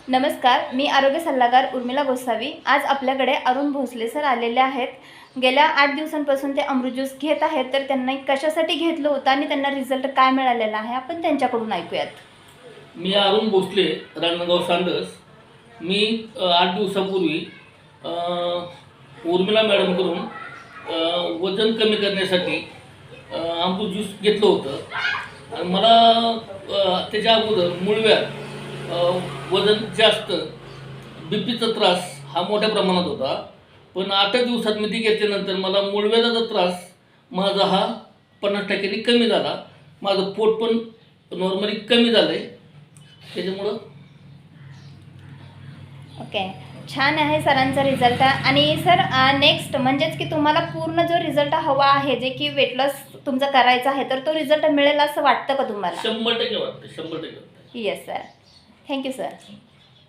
नमस्कार, मी आरोग्य सल्लागार उर्मिला गोसावी। आज आपल्याकडे अरुण भोसले सर आलेले आहेत। गेल्या 8 दिवसांपासून ते अमृत ज्यूस घेत आहेत, तर त्यांनी कशासाठी घेतलं होतं आणि त्यांना रिझल्ट काय मिळालेला आहे आपण त्यांच्याकडून ऐकूयात। मी अरुण भोसले, रांजणगाव सांडस। मी 8 दिवसापूर्वी उर्मिला मॅडमकडून वजन कमी करण्यासाठी अमृत ज्यूस घेतलं होतं आणि मला त्याच्या अगोदर मूळव्याध, वजन जास्त, बीपीचा त्रास हा मोठ्या प्रमाणात होता। पण 8 दिवसात मी ती घेतल्यानंतर मला मूळव्याधाचा त्रास माझा हा 50% कमी झाला। माझं पोट पण नॉर्मली कमी झालं आहे त्याच्यामुळं। ओके, छान आहे सरांचा रिझल्ट। आणि सर नेक्स्ट म्हणजेच की तुम्हाला पूर्ण जो रिझल्ट हवा आहे, जे की वेट लॉस तुमचा करायचा आहे, तर तो रिझल्ट मिळेल असं वाटतं का तुम्हाला? 100% वाटतं, 100% वाटतं। Yes sir, thank you sir.